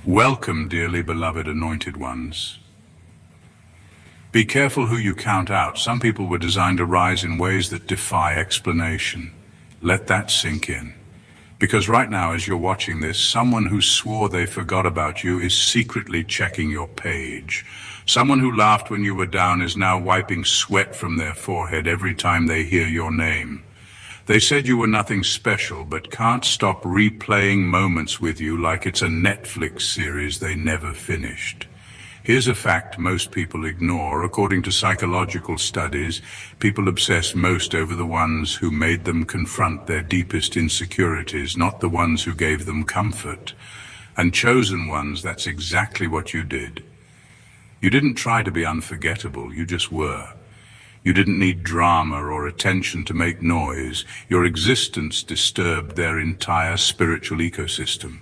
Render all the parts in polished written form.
Welcome, dearly beloved anointed ones. Be careful who you count out. Some people were designed to rise in ways that defy explanation. Let that sink in. Because right now, as you're watching this, someone who swore they forgot about you is secretly checking your page. Someone who laughed when you were down is now wiping sweat from their forehead every time they hear your name. They said you were nothing special, but can't stop replaying moments with you like it's a Netflix series they never finished. Here's a fact most people ignore. According to psychological studies, people obsess most over the ones who made them confront their deepest insecurities, not the ones who gave them comfort. And chosen ones, that's exactly what you did. You didn't try to be unforgettable, you just were. You didn't need drama or attention to make noise. Your existence disturbed their entire spiritual ecosystem.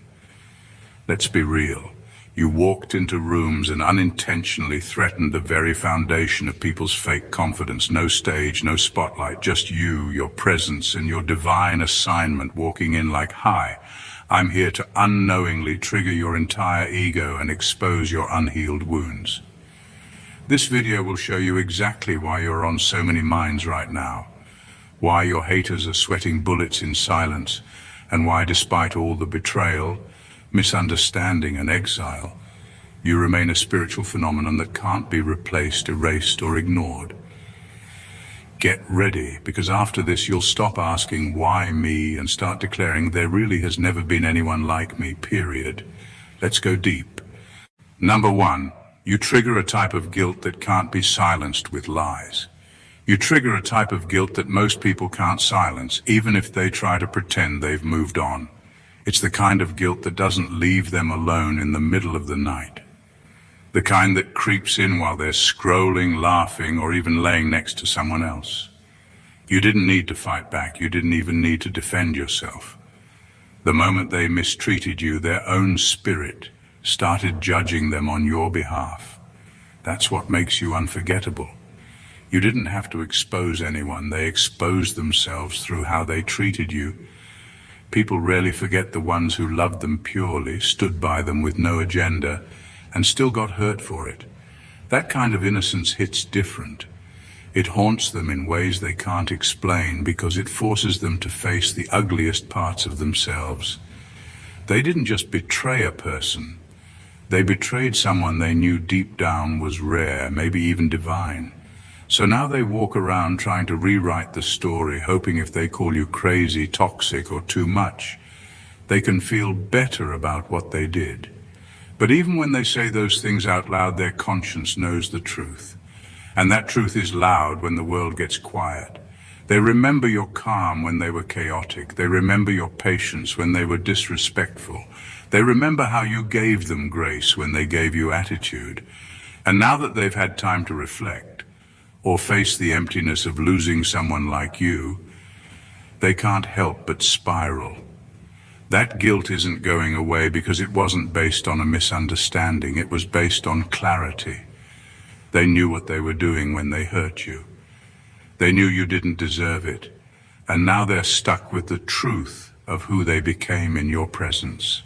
Let's be real. You walked into rooms and unintentionally threatened the very foundation of people's fake confidence. No stage, no spotlight, just you, your presence, and your divine assignment walking in like, "Hi, I'm here to unknowingly trigger your entire ego and expose your unhealed wounds." This video will show you exactly why you're on so many minds right now, why your haters are sweating bullets in silence, and why despite all the betrayal, misunderstanding and exile, you remain a spiritual phenomenon that can't be replaced, erased or ignored. Get ready, because after this you'll stop asking why me and start declaring there really has never been anyone like me, period. Let's go deep. Number one, you trigger a type of guilt that can't be silenced with lies. You trigger a type of guilt that most people can't silence, even if they try to pretend they've moved on. It's the kind of guilt that doesn't leave them alone in the middle of the night. The kind that creeps in while they're scrolling, laughing, or even laying next to someone else. You didn't need to fight back. You didn't even need to defend yourself. The moment they mistreated you, their own spirit started judging them on your behalf. That's what makes you unforgettable. You didn't have to expose anyone. They exposed themselves through how they treated you. People rarely forget the ones who loved them purely, stood by them with no agenda, and still got hurt for it. That kind of innocence hits different. It haunts them in ways they can't explain because it forces them to face the ugliest parts of themselves. They didn't just betray a person. They betrayed someone they knew deep down was rare, maybe even divine. So now they walk around trying to rewrite the story, hoping if they call you crazy, toxic, or too much, they can feel better about what they did. But even when they say those things out loud, their conscience knows the truth. And that truth is loud when the world gets quiet. They remember your calm when they were chaotic. They remember your patience when they were disrespectful. They remember how you gave them grace when they gave you attitude. And now that they've had time to reflect, or face the emptiness of losing someone like you, they can't help but spiral. That guilt isn't going away because it wasn't based on a misunderstanding. It was based on clarity. They knew what they were doing when they hurt you. They knew you didn't deserve it. And now they're stuck with the truth of who they became in your presence.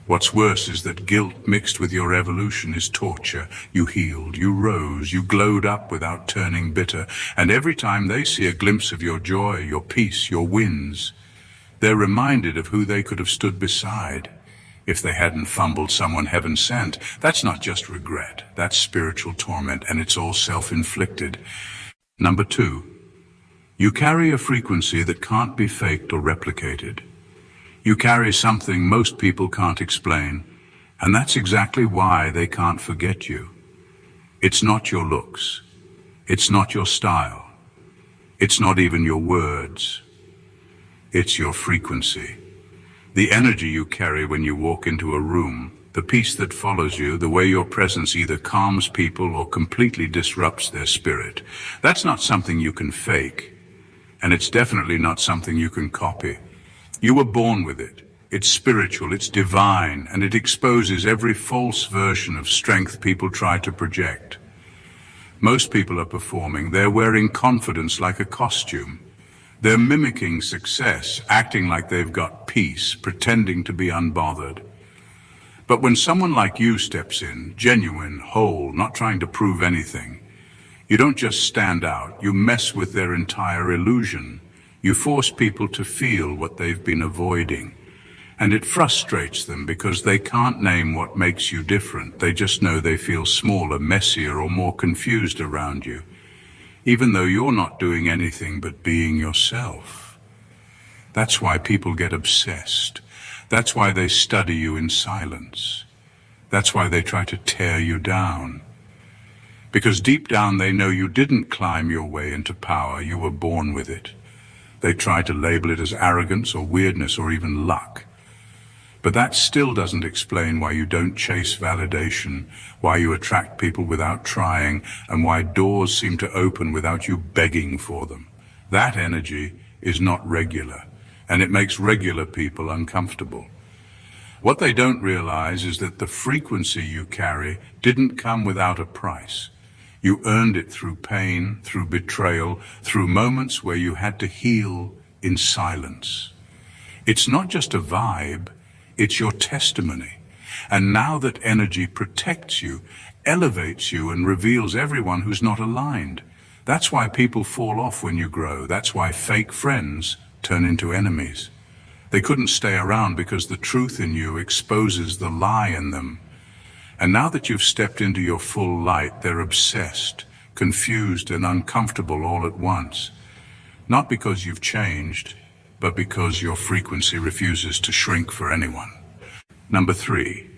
What's worse is that guilt mixed with your evolution is torture. You healed, you rose, you glowed up without turning bitter. And every time they see a glimpse of your joy, your peace, your wins, they're reminded of who they could have stood beside if they hadn't fumbled someone heaven sent. That's not just regret, that's spiritual torment, and it's all self-inflicted. Number two, you carry a frequency that can't be faked or replicated. You carry something most people can't explain, and that's exactly why they can't forget you. It's not your looks. It's not your style. It's not even your words. It's your frequency. The energy you carry when you walk into a room, the peace that follows you, the way your presence either calms people or completely disrupts their spirit. That's not something you can fake, and it's definitely not something you can copy. You were born with it. It's spiritual, it's divine, and it exposes every false version of strength people try to project. Most people are performing. They're wearing confidence like a costume. They're mimicking success, acting like they've got peace, pretending to be unbothered. But when someone like you steps in, genuine, whole, not trying to prove anything, you don't just stand out, you mess with their entire illusion. You force people to feel what they've been avoiding. And it frustrates them because they can't name what makes you different. They just know they feel smaller, messier, or more confused around you, even though you're not doing anything but being yourself. That's why people get obsessed. That's why they study you in silence. That's why they try to tear you down. Because deep down they know you didn't climb your way into power, you were born with it. They try to label it as arrogance or weirdness or even luck. But that still doesn't explain why you don't chase validation, why you attract people without trying, and why doors seem to open without you begging for them. That energy is not regular, and it makes regular people uncomfortable. What they don't realize is that the frequency you carry didn't come without a price. You earned it through pain, through betrayal, through moments where you had to heal in silence. It's not just a vibe, it's your testimony. And now that energy protects you, elevates you, and reveals everyone who's not aligned. That's why people fall off when you grow. That's why fake friends turn into enemies. They couldn't stay around because the truth in you exposes the lie in them. And now that you've stepped into your full light, they're obsessed, confused, and uncomfortable all at once. Not because you've changed, but because your frequency refuses to shrink for anyone. Number 3,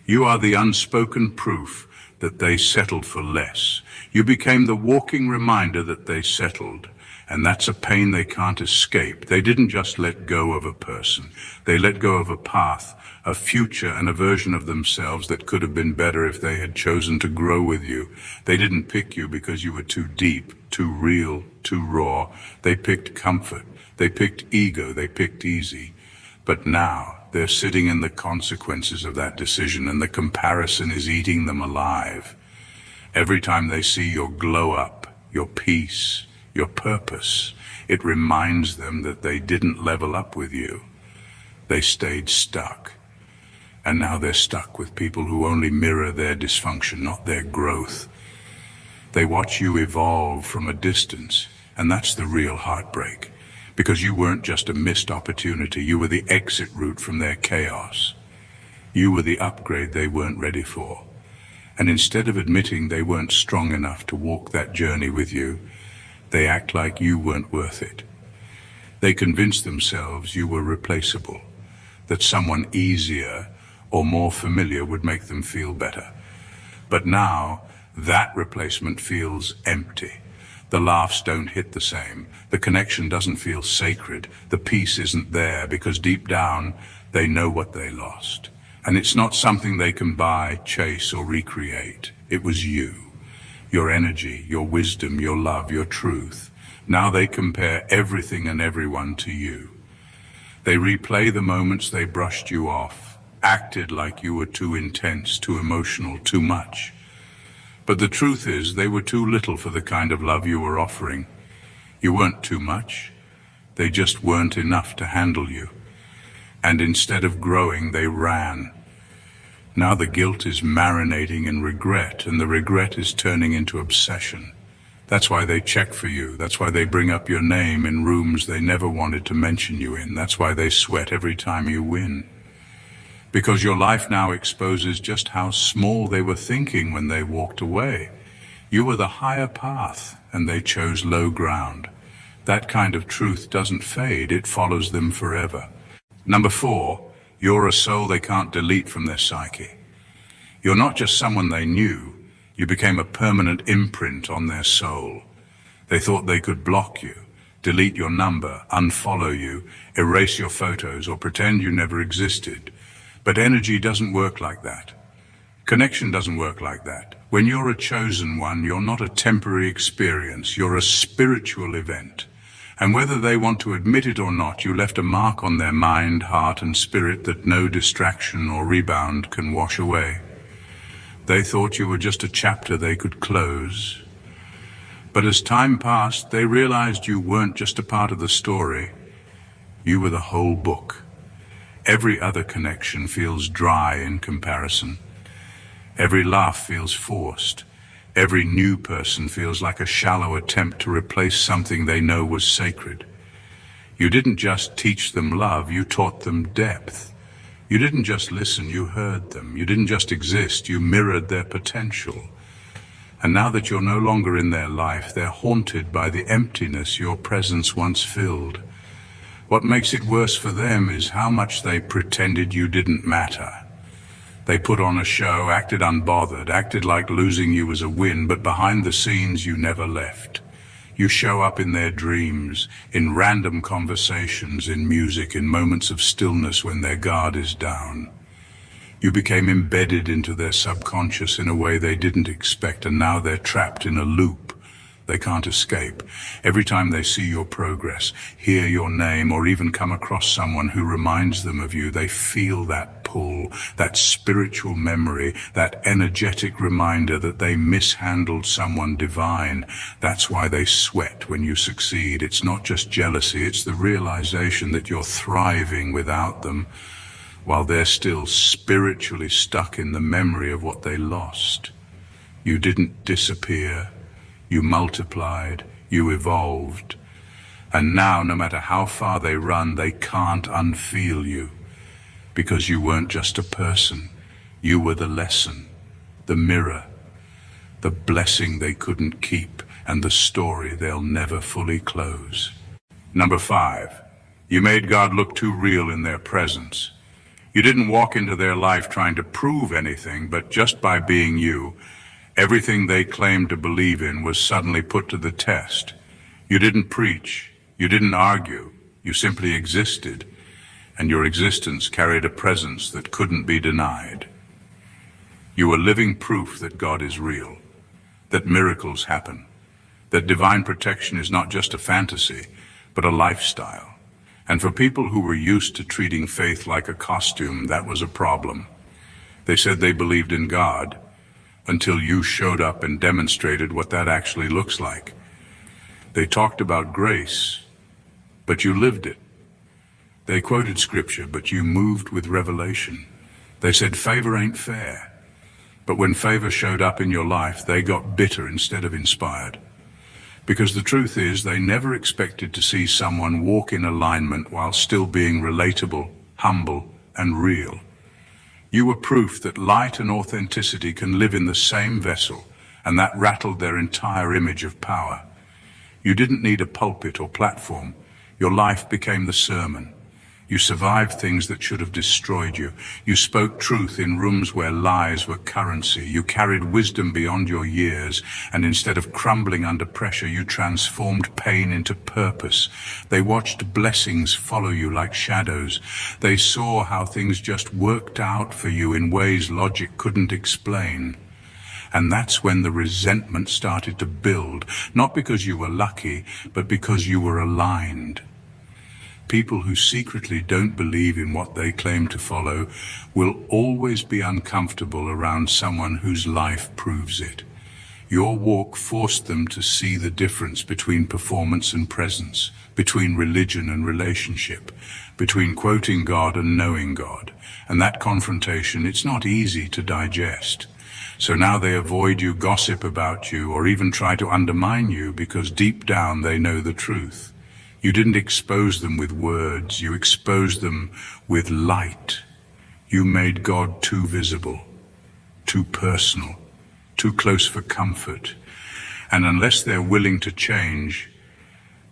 you are the unspoken proof that they settled for less. You became the walking reminder that they settled, and that's a pain they can't escape. They didn't just let go of a person. They let go of a path, a future, and a version of themselves that could have been better if they had chosen to grow with you. They didn't pick you because you were too deep, too real, too raw. They picked comfort. They picked ego, they picked easy. But now, they're sitting in the consequences of that decision, and the comparison is eating them alive. Every time they see your glow up, your peace, your purpose, it reminds them that they didn't level up with you. They stayed stuck. And now they're stuck with people who only mirror their dysfunction, not their growth. They watch you evolve from a distance, and that's the real heartbreak. Because you weren't just a missed opportunity, you were the exit route from their chaos. You were the upgrade they weren't ready for. And instead of admitting they weren't strong enough to walk that journey with you, they act like you weren't worth it. They convinced themselves you were replaceable, that someone easier or more familiar would make them feel better. But now, that replacement feels empty. The laughs don't hit the same. The connection doesn't feel sacred. The peace isn't there because deep down, they know what they lost. And it's not something they can buy, chase, or recreate. It was you. Your energy, your wisdom, your love, your truth. Now they compare everything and everyone to you. They replay the moments they brushed you off, acted like you were too intense, too emotional, too much. But the truth is, they were too little for the kind of love you were offering. You weren't too much. They just weren't enough to handle you. And instead of growing, they ran. Now the guilt is marinating in regret, and the regret is turning into obsession. That's why they check for you. That's why they bring up your name in rooms they never wanted to mention you in. That's why they sweat every time you win. Because your life now exposes just how small they were thinking when they walked away. You were the higher path, and they chose low ground. That kind of truth doesn't fade, it follows them forever. Number 4, you're a soul they can't delete from their psyche. You're not just someone they knew, you became a permanent imprint on their soul. They thought they could block you, delete your number, unfollow you, erase your photos, or pretend you never existed. But energy doesn't work like that. Connection doesn't work like that. When you're a chosen one, you're not a temporary experience, you're a spiritual event. And whether they want to admit it or not, you left a mark on their mind, heart, and spirit that no distraction or rebound can wash away. They thought you were just a chapter they could close. But as time passed, they realized you weren't just a part of the story. You were the whole book. Every other connection feels dry in comparison. Every laugh feels forced. Every new person feels like a shallow attempt to replace something they know was sacred. You didn't just teach them love, you taught them depth. You didn't just listen, you heard them. You didn't just exist, you mirrored their potential. And now that you're no longer in their life, they're haunted by the emptiness your presence once filled. What makes it worse for them is how much they pretended you didn't matter. They put on a show, acted unbothered, acted like losing you was a win, but behind the scenes you never left. You show up in their dreams, in random conversations, in music, in moments of stillness when their guard is down. You became embedded into their subconscious in a way they didn't expect, and now they're trapped in a loop they can't escape. Every time they see your progress, hear your name, or even come across someone who reminds them of you, they feel that pull, that spiritual memory, that energetic reminder that they mishandled someone divine. That's why they sweat when you succeed. It's not just jealousy, it's the realization that you're thriving without them, while they're still spiritually stuck in the memory of what they lost. You didn't disappear. You multiplied, you evolved, and now, no matter how far they run, they can't unfeel you, because you weren't just a person. You were the lesson, the mirror, the blessing they couldn't keep, and the story they'll never fully close. Number 5, you made God look too real in their presence. You didn't walk into their life trying to prove anything, but just by being you, everything they claimed to believe in was suddenly put to the test. You didn't preach, you didn't argue, you simply existed, and your existence carried a presence that couldn't be denied. You were living proof that God is real, that miracles happen, that divine protection is not just a fantasy, but a lifestyle. And for people who were used to treating faith like a costume, that was a problem. They said they believed in God, until you showed up and demonstrated what that actually looks like. They talked about grace, but you lived it. They quoted scripture, but you moved with revelation. They said favor ain't fair, but when favor showed up in your life, they got bitter instead of inspired. Because the truth is, they never expected to see someone walk in alignment while still being relatable, humble, and real. You were proof that light and authenticity can live in the same vessel, and that rattled their entire image of power. You didn't need a pulpit or platform. Your life became the sermon. You survived things that should have destroyed you. You spoke truth in rooms where lies were currency. You carried wisdom beyond your years, and instead of crumbling under pressure, you transformed pain into purpose. They watched blessings follow you like shadows. They saw how things just worked out for you in ways logic couldn't explain. And that's when the resentment started to build, not because you were lucky, but because you were aligned. People who secretly don't believe in what they claim to follow will always be uncomfortable around someone whose life proves it. Your walk forced them to see the difference between performance and presence, between religion and relationship, between quoting God and knowing God. And that confrontation, it's not easy to digest. So now they avoid you, gossip about you, or even try to undermine you because deep down they know the truth. You didn't expose them with words, you exposed them with light. You made God too visible, too personal, too close for comfort. And unless they're willing to change,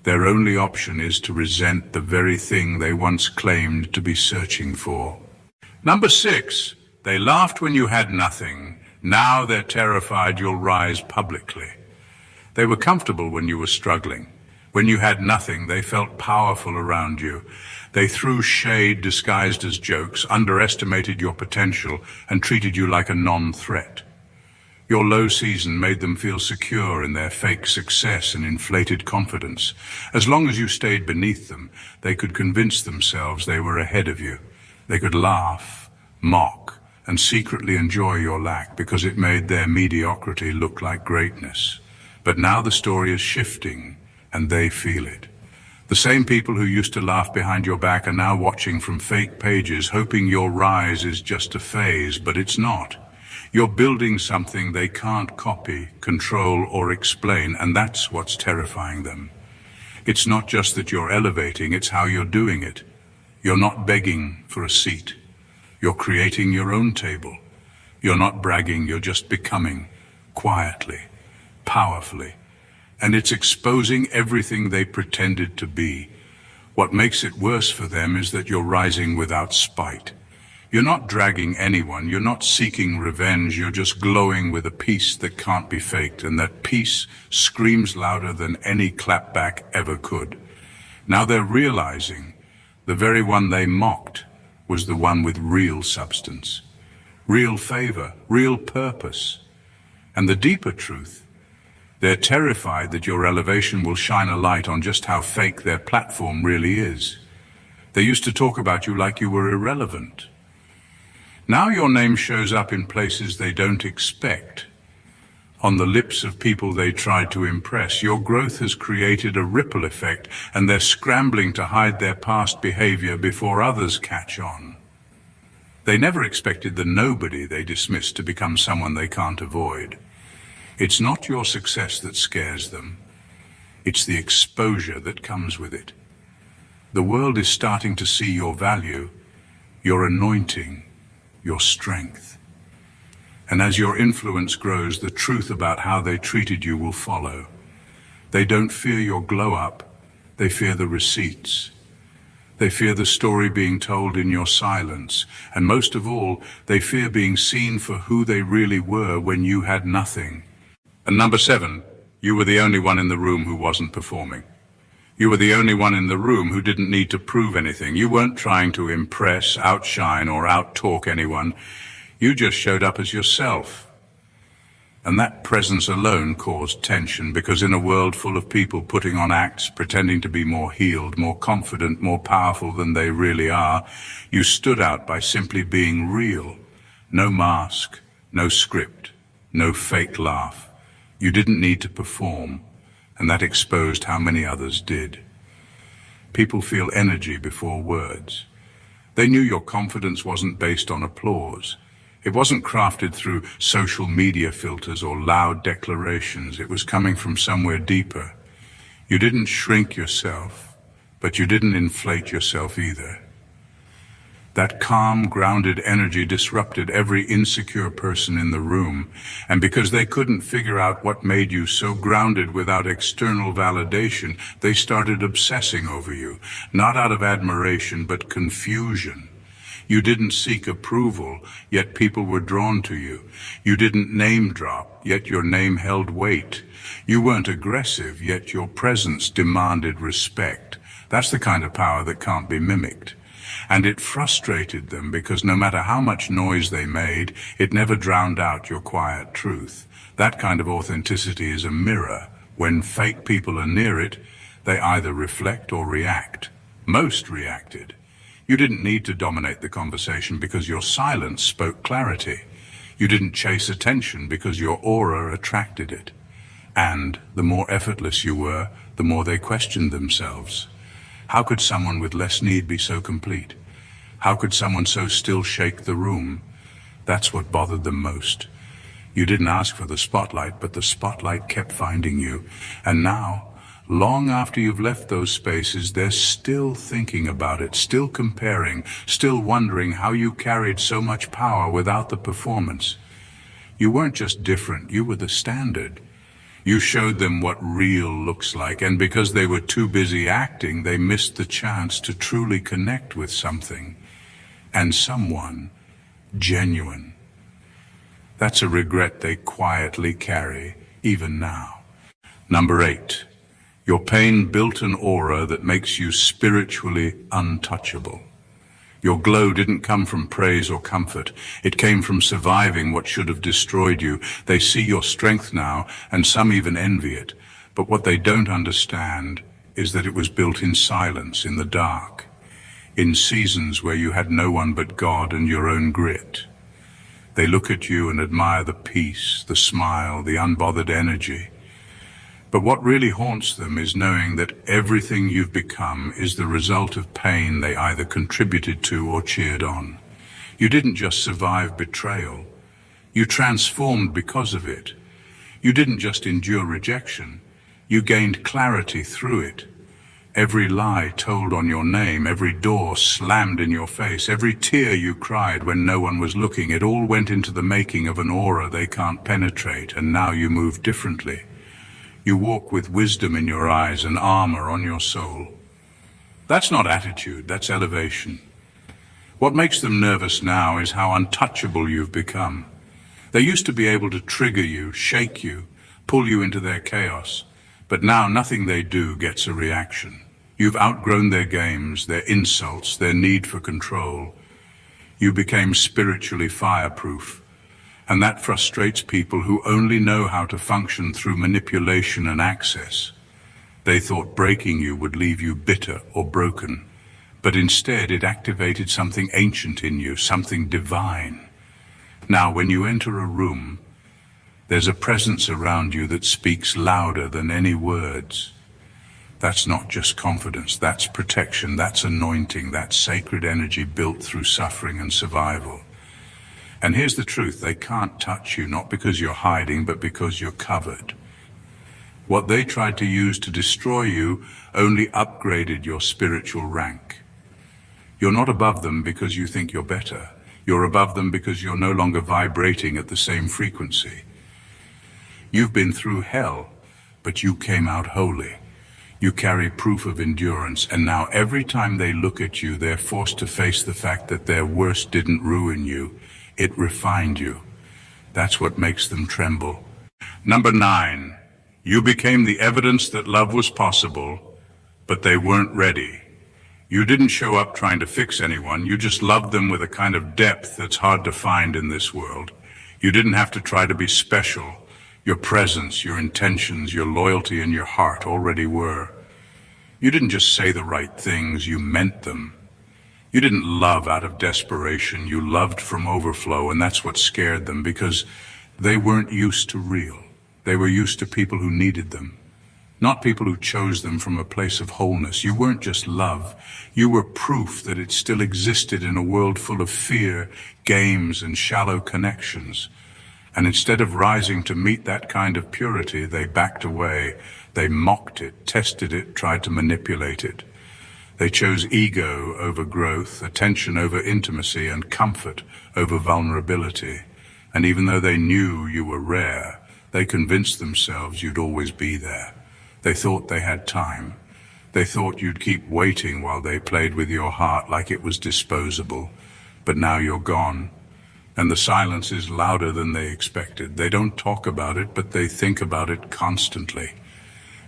their only option is to resent the very thing they once claimed to be searching for. Number 6, they laughed when you had nothing. Now they're terrified you'll rise publicly. They were comfortable when you were struggling. When you had nothing, they felt powerful around you. They threw shade disguised as jokes, underestimated your potential, and treated you like a non-threat. Your low season made them feel secure in their fake success and inflated confidence. As long as you stayed beneath them, they could convince themselves they were ahead of you. They could laugh, mock, and secretly enjoy your lack because it made their mediocrity look like greatness. But now the story is shifting, and they feel it. The same people who used to laugh behind your back are now watching from fake pages, hoping your rise is just a phase, but it's not. You're building something they can't copy, control, or explain, and that's what's terrifying them. It's not just that you're elevating, it's how you're doing it. You're not begging for a seat. You're creating your own table. You're not bragging, you're just becoming, quietly, powerfully. And it's exposing everything they pretended to be. What makes it worse for them is that you're rising without spite. You're not dragging anyone, you're not seeking revenge, you're just glowing with a peace that can't be faked, and that peace screams louder than any clapback ever could. Now they're realizing the very one they mocked was the one with real substance, real favor, real purpose. And the deeper truth, they're terrified that your elevation will shine a light on just how fake their platform really is. They used to talk about you like you were irrelevant. Now your name shows up in places they don't expect, on the lips of people they tried to impress. Your growth has created a ripple effect, and they're scrambling to hide their past behavior before others catch on. They never expected the nobody they dismissed to become someone they can't avoid. It's not your success that scares them. It's the exposure that comes with it. The world is starting to see your value, your anointing, your strength. And as your influence grows, the truth about how they treated you will follow. They don't fear your glow up, they fear the receipts. They fear the story being told in your silence. And most of all, they fear being seen for who they really were when you had nothing. And number 7, you were the only one in the room who wasn't performing. You were the only one in the room who didn't need to prove anything. You weren't trying to impress, outshine, or outtalk anyone. You just showed up as yourself. And that presence alone caused tension, because in a world full of people putting on acts, pretending to be more healed, more confident, more powerful than they really are, you stood out by simply being real. No mask, no script, no fake laugh. You didn't need to perform. And that exposed how many others did. People feel energy before words. They knew your confidence wasn't based on applause. It wasn't crafted through social media filters or loud declarations. It was coming from somewhere deeper. You didn't shrink yourself, but you didn't inflate yourself either. That calm, grounded energy disrupted every insecure person in the room, and because they couldn't figure out what made you so grounded without external validation, they started obsessing over you, not out of admiration, but confusion. You didn't seek approval, yet people were drawn to you. You didn't name drop, yet your name held weight. You weren't aggressive, yet your presence demanded respect. That's the kind of power that can't be mimicked. And it frustrated them because no matter how much noise they made, it never drowned out your quiet truth. That kind of authenticity is a mirror. When fake people are near it, they either reflect or react. Most reacted. You didn't need to dominate the conversation because your silence spoke clarity. You didn't chase attention because your aura attracted it. And the more effortless you were, the more they questioned themselves. How could someone with less need be so complete? How could someone so still shake the room? That's what bothered them most. You didn't ask for the spotlight, but the spotlight kept finding you. And now, long after you've left those spaces, they're still thinking about it, still comparing, still wondering how you carried so much power without the performance. You weren't just different, you were the standard. You showed them what real looks like, and because they were too busy acting, they missed the chance to truly connect with something and someone genuine. That's a regret they quietly carry, even now. Number 8, your pain built an aura that makes you spiritually untouchable. Your glow didn't come from praise or comfort. It came from surviving what should have destroyed you. They see your strength now, and some even envy it. But what they don't understand is that it was built in silence, in the dark, in seasons where you had no one but God and your own grit. They look at you and admire the peace, the smile, the unbothered energy. But what really haunts them is knowing that everything you've become is the result of pain they either contributed to or cheered on. You didn't just survive betrayal. You transformed because of it. You didn't just endure rejection. You gained clarity through it. Every lie told on your name, every door slammed in your face, every tear you cried when no one was looking, it all went into the making of an aura they can't penetrate, and now you move differently. You walk with wisdom in your eyes and armor on your soul. That's not attitude, that's elevation. What makes them nervous now is how untouchable you've become. They used to be able to trigger you, shake you, pull you into their chaos, but now nothing they do gets a reaction. You've outgrown their games, their insults, their need for control. You became spiritually fireproof, and that frustrates people who only know how to function through manipulation and access. They thought breaking you would leave you bitter or broken, but instead it activated something ancient in you, something divine. Now, when you enter a room, there's a presence around you that speaks louder than any words. That's not just confidence, that's protection, that's anointing, that's sacred energy built through suffering and survival. And here's the truth, they can't touch you, not because you're hiding, but because you're covered. What they tried to use to destroy you only upgraded your spiritual rank. You're not above them because you think you're better. You're above them because you're no longer vibrating at the same frequency. You've been through hell, but you came out holy. You carry proof of endurance, and now every time they look at you, they're forced to face the fact that their worst didn't ruin you, it refined you. That's what makes them tremble. Number 9, you became the evidence that love was possible, but they weren't ready. You didn't show up trying to fix anyone, you just loved them with a kind of depth that's hard to find in this world. You didn't have to try to be special. Your presence, your intentions, your loyalty, and your heart already were. You didn't just say the right things, you meant them. You didn't love out of desperation, you loved from overflow, and that's what scared them, because they weren't used to real. They were used to people who needed them, not people who chose them from a place of wholeness. You weren't just love, you were proof that it still existed in a world full of fear, games, and shallow connections. And instead of rising to meet that kind of purity, they backed away. They mocked it, tested it, tried to manipulate it. They chose ego over growth, attention over intimacy, and comfort over vulnerability. And even though they knew you were rare, they convinced themselves you'd always be there. They thought they had time. They thought you'd keep waiting while they played with your heart like it was disposable. But now you're gone. And the silence is louder than they expected. They don't talk about it, but they think about it constantly.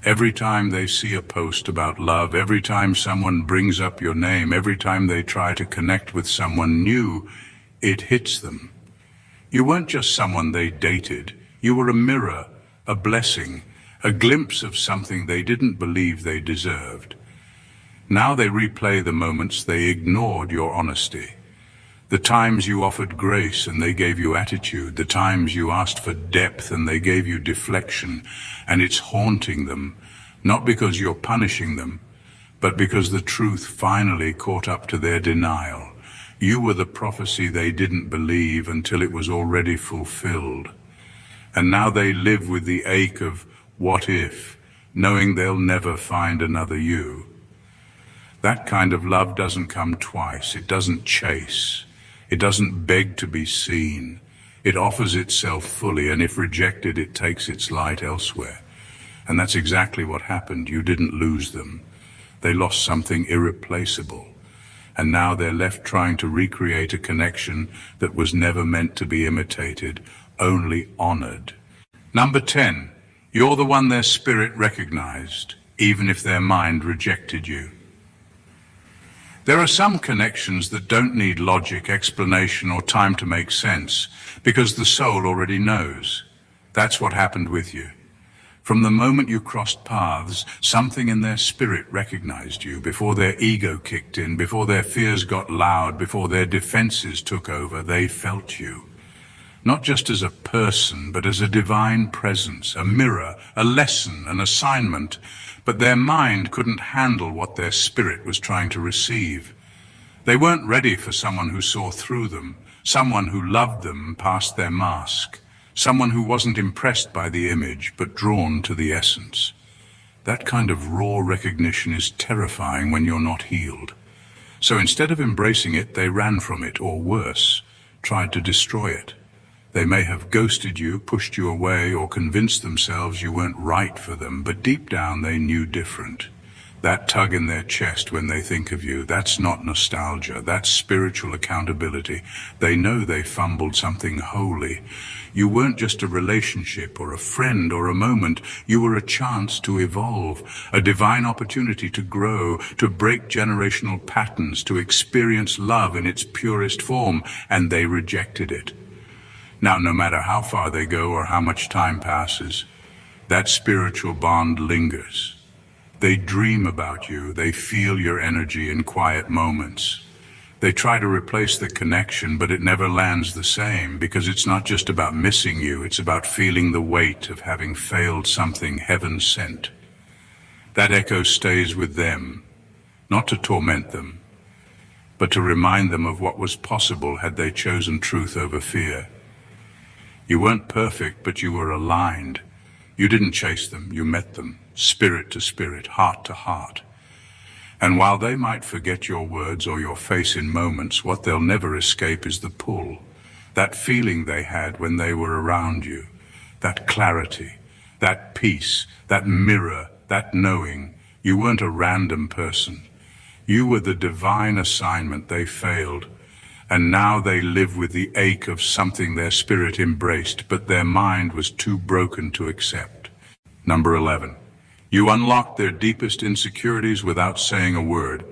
Every time they see a post about love, every time someone brings up your name, every time they try to connect with someone new, it hits them. You weren't just someone they dated. You were a mirror, a blessing, a glimpse of something they didn't believe they deserved. Now they replay the moments they ignored your honesty. The times you offered grace and they gave you attitude, the times you asked for depth and they gave you deflection, and it's haunting them, not because you're punishing them, but because the truth finally caught up to their denial. You were the prophecy they didn't believe until it was already fulfilled. And now they live with the ache of what if, knowing they'll never find another you. That kind of love doesn't come twice, it doesn't chase. It doesn't beg to be seen. It offers itself fully, and if rejected, it takes its light elsewhere. And that's exactly what happened. You didn't lose them. They lost something irreplaceable. And now they're left trying to recreate a connection that was never meant to be imitated, only honored. Number 10, you're the one their spirit recognized, even if their mind rejected you. There are some connections that don't need logic, explanation, or time to make sense, because the soul already knows. That's what happened with you. From the moment you crossed paths, something in their spirit recognized you, before their ego kicked in, before their fears got loud, before their defenses took over, they felt you. not just as a person, but as a divine presence, a mirror, a lesson, an assignment. But their mind couldn't handle what their spirit was trying to receive. They weren't ready for someone who saw through them, someone who loved them past their mask, someone who wasn't impressed by the image, but drawn to the essence. That kind of raw recognition is terrifying when you're not healed. So instead of embracing it, they ran from it, or worse, tried to destroy it. They may have ghosted you, pushed you away, or convinced themselves you weren't right for them, but deep down they knew different. That tug in their chest when they think of you, that's not nostalgia, that's spiritual accountability. They know they fumbled something holy. You weren't just a relationship or a friend or a moment. You were a chance to evolve, a divine opportunity to grow, to break generational patterns, to experience love in its purest form, and they rejected it. Now, no matter how far they go or how much time passes, that spiritual bond lingers. They dream about you, they feel your energy in quiet moments. They try to replace the connection, but it never lands the same, because it's not just about missing you, it's about feeling the weight of having failed something heaven sent. That echo stays with them, not to torment them, but to remind them of what was possible had they chosen truth over fear. You weren't perfect, but you were aligned. You didn't chase them, you met them, spirit to spirit, heart to heart. And while they might forget your words or your face in moments, what they'll never escape is the pull, that feeling they had when they were around you, that clarity, that peace, that mirror, that knowing. You weren't a random person. You were the divine assignment they failed. And now they live with the ache of something their spirit embraced, but their mind was too broken to accept. Number 11. You unlocked their deepest insecurities without saying a word.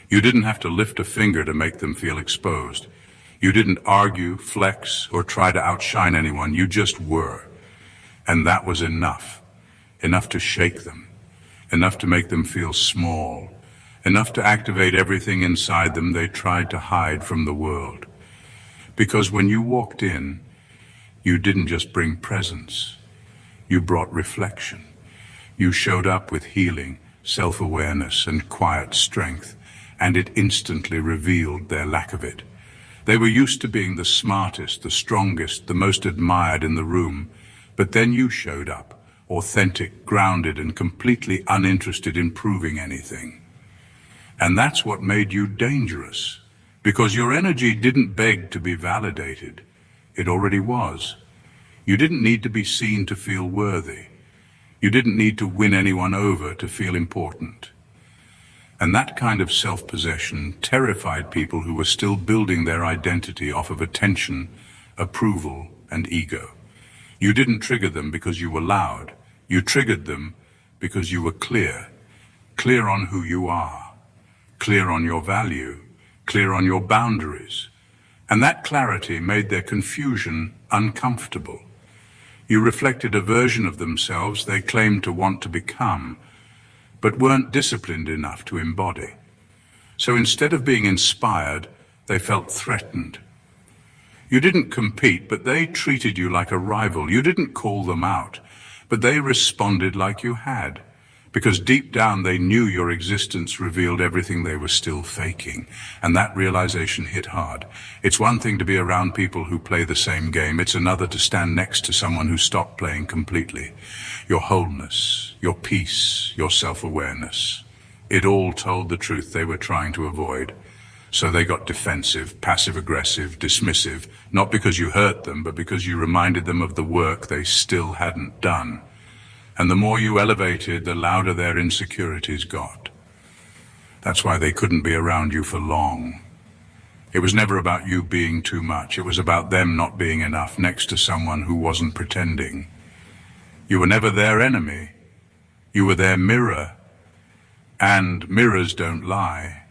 You didn't have to lift a finger to make them feel exposed. You didn't argue, flex, or try to outshine anyone. You just were. And that was enough. Enough to shake them. Enough to make them feel small. Enough to activate everything inside them they tried to hide from the world. Because when you walked in, you didn't just bring presence. You brought reflection. You showed up with healing, self-awareness, and quiet strength, and it instantly revealed their lack of it. They were used to being the smartest, the strongest, the most admired in the room, but then you showed up, authentic, grounded, and completely uninterested in proving anything. And that's what made you dangerous, because your energy didn't beg to be validated. It already was. You didn't need to be seen to feel worthy. You didn't need to win anyone over to feel important. And that kind of self-possession terrified people who were still building their identity off of attention, approval, and ego. You didn't trigger them because you were loud. You triggered them because you were clear. Clear on who you are. Clear on your value, clear on your boundaries. And that clarity made their confusion uncomfortable. You reflected a version of themselves they claimed to want to become, but weren't disciplined enough to embody. So instead of being inspired, they felt threatened. You didn't compete, but they treated you like a rival. You didn't call them out, but they responded like you had. Because deep down they knew your existence revealed everything they were still faking. And that realization hit hard. It's one thing to be around people who play the same game. It's another to stand next to someone who stopped playing completely. Your wholeness, your peace, your self-awareness. It all told the truth they were trying to avoid. So they got defensive, passive-aggressive, dismissive, not because you hurt them, but because you reminded them of the work they still hadn't done. And the more you elevated, the louder their insecurities got. That's why they couldn't be around you for long. It was never about you being too much. It was about them not being enough next to someone who wasn't pretending. You were never their enemy. You were their mirror. And mirrors don't lie.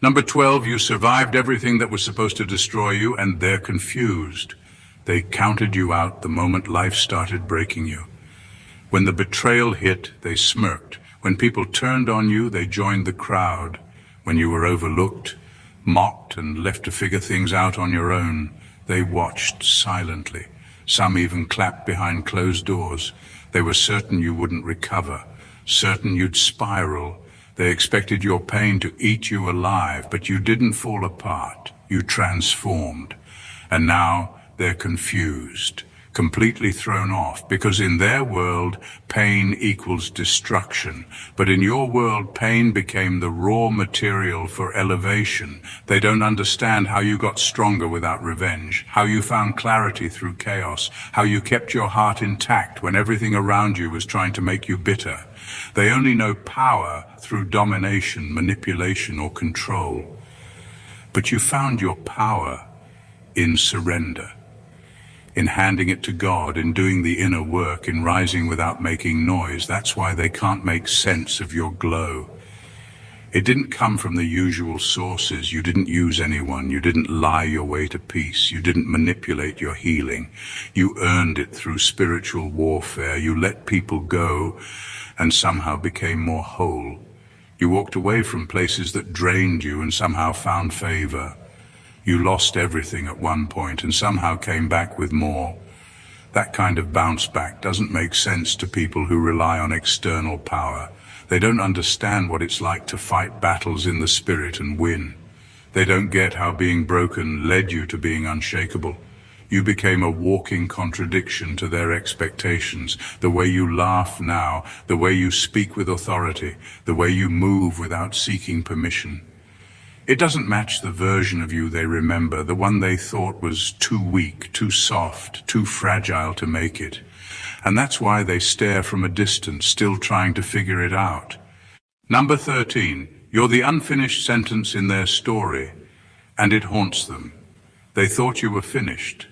Number 12, you survived everything that was supposed to destroy you, and they're confused. They counted you out the moment life started breaking you. When the betrayal hit, they smirked. When people turned on you, they joined the crowd. When you were overlooked, mocked, and left to figure things out on your own, they watched silently. Some even clapped behind closed doors. They were certain you wouldn't recover, certain you'd spiral. They expected your pain to eat you alive, but you didn't fall apart. You transformed. And now they're confused, completely thrown off, because in their world, pain equals destruction. But in your world, pain became the raw material for elevation. They don't understand how you got stronger without revenge, how you found clarity through chaos, how you kept your heart intact when everything around you was trying to make you bitter. They only know power through domination, manipulation, or control. But you found your power in surrender, in handing it to God, in doing the inner work, in rising without making noise. That's why they can't make sense of your glow. It didn't come from the usual sources. You didn't use anyone. You didn't lie your way to peace. You didn't manipulate your healing. You earned it through spiritual warfare. You let people go and somehow became more whole. You walked away from places that drained you and somehow found favor. You lost everything at one point and somehow came back with more. That kind of bounce back doesn't make sense to people who rely on external power. They don't understand what it's like to fight battles in the spirit and win. They don't get how being broken led you to being unshakable. You became a walking contradiction to their expectations. The way you laugh now, the way you speak with authority, the way you move without seeking permission. It doesn't match the version of you they remember, the one they thought was too weak, too soft, too fragile to make it. And that's why they stare from a distance, still trying to figure it out. Number 13, you're the unfinished sentence in their story, and it haunts them. They thought you were finished.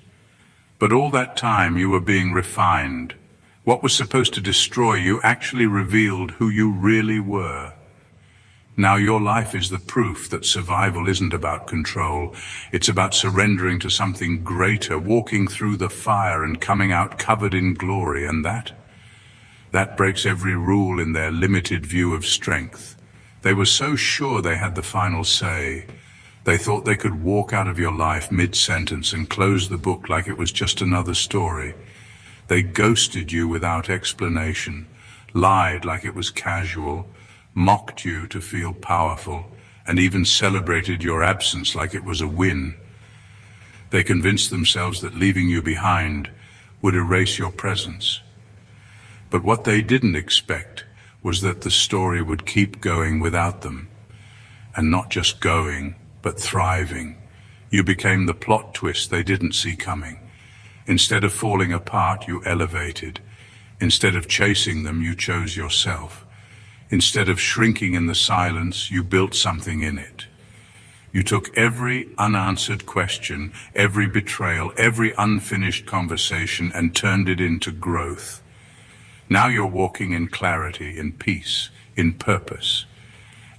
But all that time you were being refined. What was supposed to destroy you actually revealed who you really were. Now your life is the proof that survival isn't about control. It's about surrendering to something greater, walking through the fire and coming out covered in glory. And that breaks every rule in their limited view of strength. They were so sure they had the final say. They thought they could walk out of your life mid-sentence and close the book like it was just another story. They ghosted you without explanation, lied like it was casual, mocked you to feel powerful, and even celebrated your absence like it was a win. They convinced themselves that leaving you behind would erase your presence. But what they didn't expect was that the story would keep going without them. And not just going, but thriving. You became the plot twist they didn't see coming. Instead of falling apart, you elevated. Instead of chasing them, you chose yourself. Instead of shrinking in the silence, you built something in it. You took every unanswered question, every betrayal, every unfinished conversation, and turned it into growth. Now you're walking in clarity, in peace, in purpose.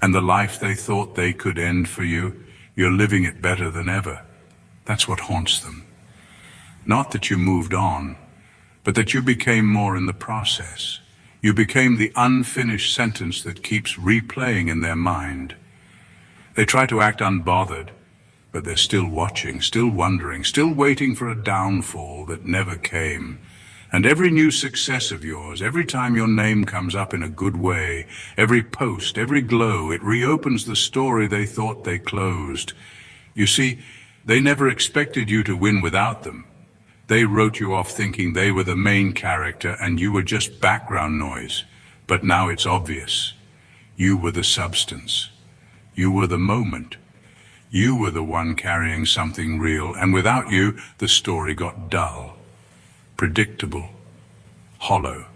And the life they thought they could end for you, you're living it better than ever. That's what haunts them. Not that you moved on, but that you became more in the process. You became the unfinished sentence that keeps replaying in their mind. They try to act unbothered, but they're still watching, still wondering, still waiting for a downfall that never came. And every new success of yours, every time your name comes up in a good way, every post, every glow, it reopens the story they thought they closed. You see, they never expected you to win without them. They wrote you off thinking they were the main character and you were just background noise. But now it's obvious. You were the substance. You were the moment. You were the one carrying something real, and without you, the story got dull, predictable, hollow.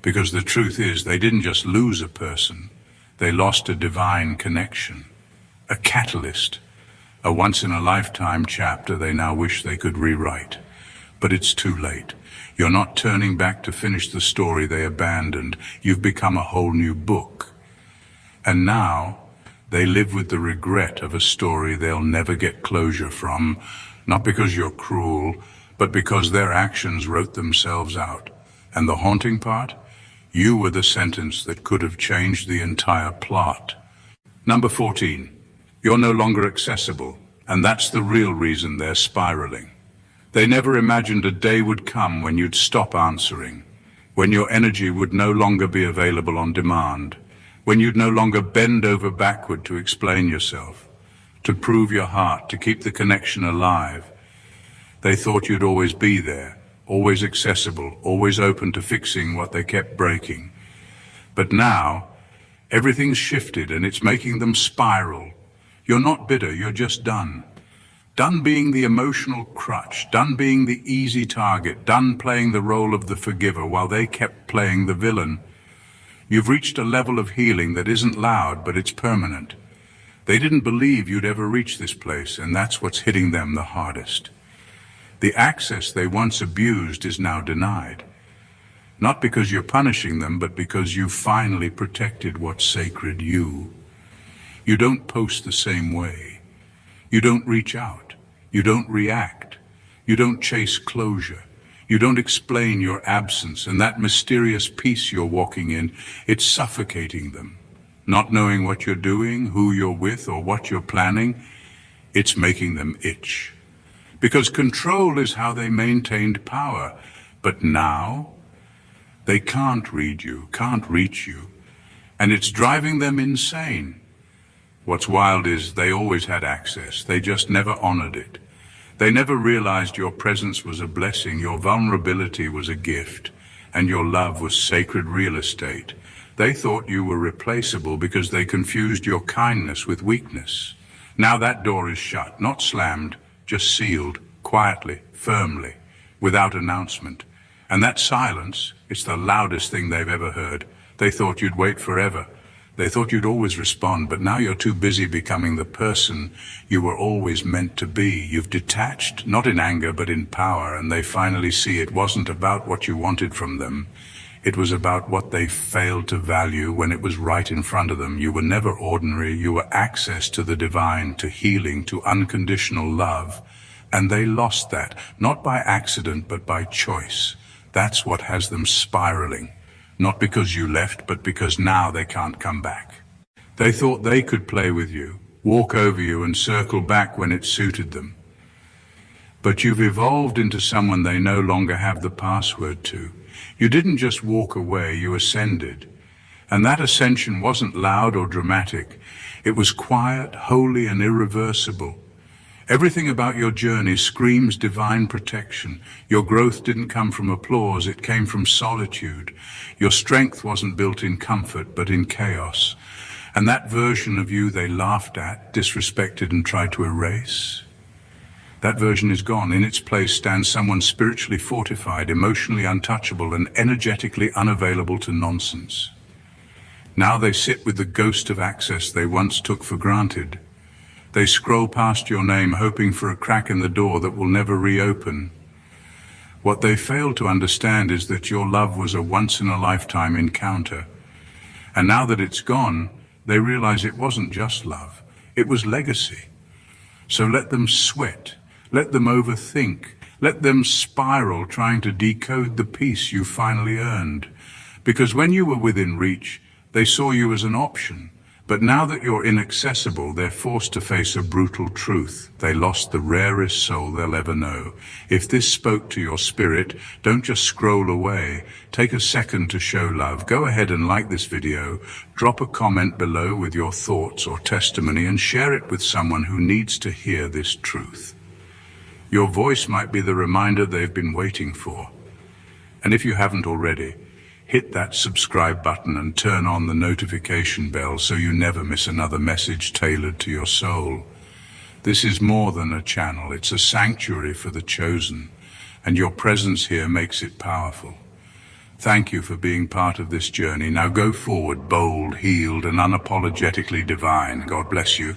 Because the truth is, they didn't just lose a person, they lost a divine connection, a catalyst, a once-in-a-lifetime chapter they now wish they could rewrite. But it's too late. You're not turning back to finish the story they abandoned. You've become a whole new book. And now, they live with the regret of a story they'll never get closure from, not because you're cruel, but because their actions wrote themselves out. And the haunting part? You were the sentence that could have changed the entire plot. Number 14. You're no longer accessible, and that's the real reason they're spiraling. They never imagined a day would come when you'd stop answering, when your energy would no longer be available on demand, when you'd no longer bend over backward to explain yourself, to prove your heart, to keep the connection alive. They thought you'd always be there, always accessible, always open to fixing what they kept breaking. But now, everything's shifted and it's making them spiral. You're not bitter, you're just done. Done being the emotional crutch, done being the easy target, done playing the role of the forgiver while they kept playing the villain. You've reached a level of healing that isn't loud, but it's permanent. They didn't believe you'd ever reach this place, and that's what's hitting them the hardest. The access they once abused is now denied. Not because you're punishing them, but because you've finally protected what's sacred, you. You don't post the same way. You don't reach out. You don't react. You don't chase closure. You don't explain your absence, and that mysterious peace you're walking in, it's suffocating them. Not knowing what you're doing, who you're with, or what you're planning, it's making them itch. Because control is how they maintained power. But now, they can't read you, can't reach you, and it's driving them insane. What's wild is they always had access, they just never honored it. They never realized your presence was a blessing, your vulnerability was a gift, and your love was sacred real estate. They thought you were replaceable because they confused your kindness with weakness. Now that door is shut, not slammed, just sealed, quietly, firmly, without announcement. And that silence, it's the loudest thing they've ever heard. They thought you'd wait forever. They thought you'd always respond, but now you're too busy becoming the person you were always meant to be. You've detached, not in anger, but in power, and they finally see it wasn't about what you wanted from them. It was about what they failed to value when it was right in front of them. You were never ordinary. You were access to the divine, to healing, to unconditional love. And they lost that, not by accident, but by choice. That's what has them spiraling. Not because you left, but because now they can't come back. They thought they could play with you, walk over you and circle back when it suited them. But you've evolved into someone they no longer have the password to. You didn't just walk away, you ascended. And that ascension wasn't loud or dramatic. It was quiet, holy and irreversible. Everything about your journey screams divine protection. Your growth didn't come from applause, it came from solitude. Your strength wasn't built in comfort, but in chaos. And that version of you they laughed at, disrespected and tried to erase, that version is gone. In its place stands someone spiritually fortified, emotionally untouchable, and energetically unavailable to nonsense. Now they sit with the ghost of access they once took for granted. They scroll past your name, hoping for a crack in the door that will never reopen. What they fail to understand is that your love was a once-in-a-lifetime encounter. And now that it's gone, they realize it wasn't just love, it was legacy. So let them sweat, let them overthink, let them spiral trying to decode the peace you finally earned. Because when you were within reach, they saw you as an option. But now that you're inaccessible, they're forced to face a brutal truth. They lost the rarest soul they'll ever know. If this spoke to your spirit, don't just scroll away. Take a second to show love. Go ahead and like this video. Drop a comment below with your thoughts or testimony and share it with someone who needs to hear this truth. Your voice might be the reminder they've been waiting for. And if you haven't already, hit that subscribe button and turn on the notification bell so you never miss another message tailored to your soul. This is more than a channel, it's a sanctuary for the chosen, and your presence here makes it powerful. Thank you for being part of this journey. Now go forward, bold, healed, and unapologetically divine. God bless you.